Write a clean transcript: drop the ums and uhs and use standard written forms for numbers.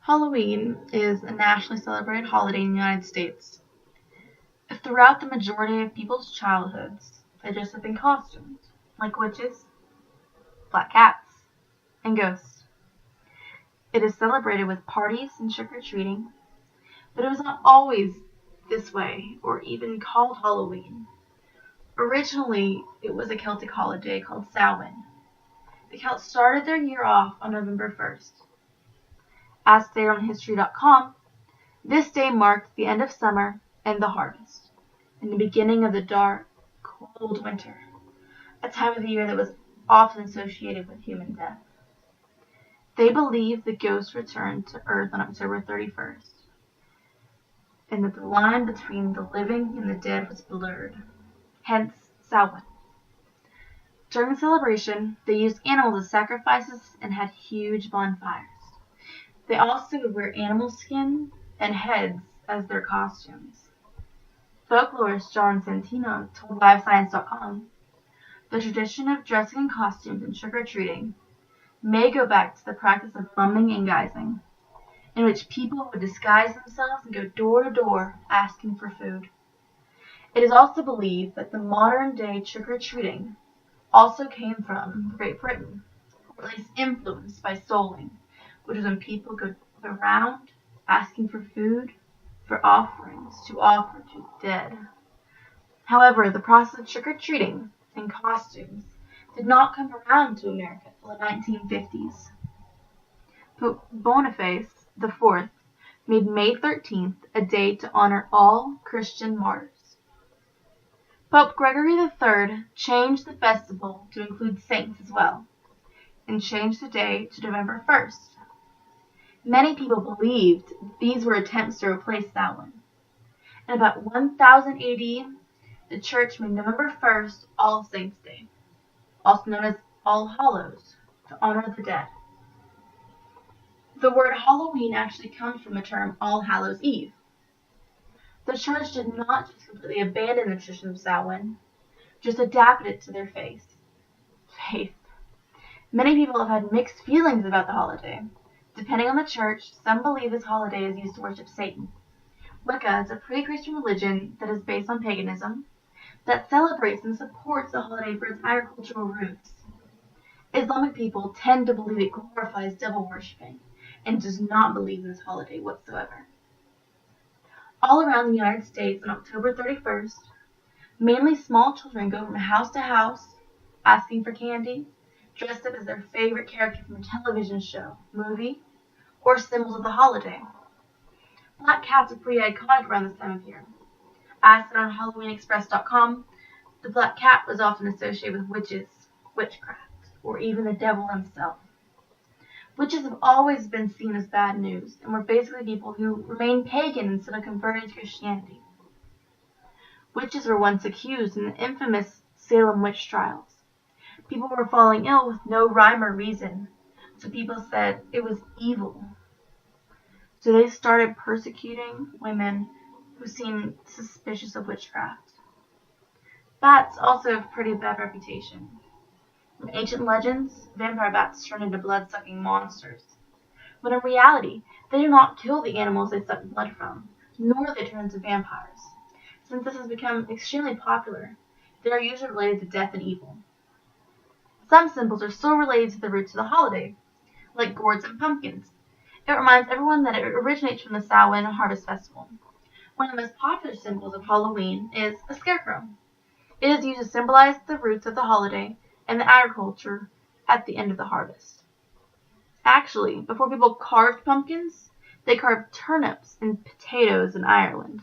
Halloween is a nationally celebrated holiday in the United States. Throughout the majority of people's childhoods, they dress up in costumes, like witches, black cats, and ghosts. It is celebrated with parties and trick-or-treating, but it was not always this way, or even called Halloween. Originally, it was a Celtic holiday called Samhain. The Celts started their year off on November 1st. As stated on History.com, this day marked the end of summer and the harvest, and the beginning of the dark, cold winter, a time of the year that was often associated with human death. They believed the ghosts returned to Earth on October 31st, and that the line between the living and the dead was blurred, hence Samhain. During the celebration, they used animals as sacrifices and had huge bonfires. They also would wear animal skin and heads as their costumes. Folklorist John Santino told LiveScience.com, the tradition of dressing in costumes and trick-or-treating may go back to the practice of bumming and guising, in which people would disguise themselves and go door to door asking for food. It is also believed that the modern-day trick-or-treating also came from Great Britain, or at least influenced by souling, which is when people go around asking for food, for offerings to offer to the dead. However, the process of trick-or-treating and costumes did not come around to America until the 1950s. Pope Boniface IV made May 13th a day to honor all Christian martyrs. Pope Gregory III changed the festival to include saints as well, and changed the day to November 1st. Many people believed these were attempts to replace Samhain. In about 1000 AD, the Church made November 1st All Saints' Day, also known as All Hallows, to honor the dead. The word Halloween actually comes from the term All Hallows' Eve. The Church did not just completely abandon the tradition of Samhain, just adapted it to their faith. Many people have had mixed feelings about the holiday. Depending on the church, some believe this holiday is used to worship Satan. Wicca is a pre-Christian religion that is based on paganism, that celebrates and supports the holiday for its agricultural roots. Islamic people tend to believe it glorifies devil worshipping, and does not believe in this holiday whatsoever. All around the United States on October 31st, mainly small children go from house to house, asking for candy, dressed up as their favorite character from a television show, movie, or symbols of the holiday. Black cats are pretty iconic around this time of year. As said on HalloweenExpress.com, the black cat was often associated with witches, witchcraft, or even the devil himself. Witches have always been seen as bad news, and were basically people who remained pagan instead of converting to Christianity. Witches were once accused in the infamous Salem witch trials. People were falling ill with no rhyme or reason, so people said it was evil. So they started persecuting women who seemed suspicious of witchcraft. Bats also have a pretty bad reputation. In ancient legends, vampire bats turn into blood-sucking monsters, when in reality, they do not kill the animals they suck blood from, nor do they turn into vampires. Since this has become extremely popular, they are usually related to death and evil. Some symbols are still related to the roots of the holiday, like gourds and pumpkins. It reminds everyone that it originates from the Samhain Harvest Festival. One of the most popular symbols of Halloween is a scarecrow. It is used to symbolize the roots of the holiday and the agriculture at the end of the harvest. Actually, before people carved pumpkins, they carved turnips and potatoes in Ireland.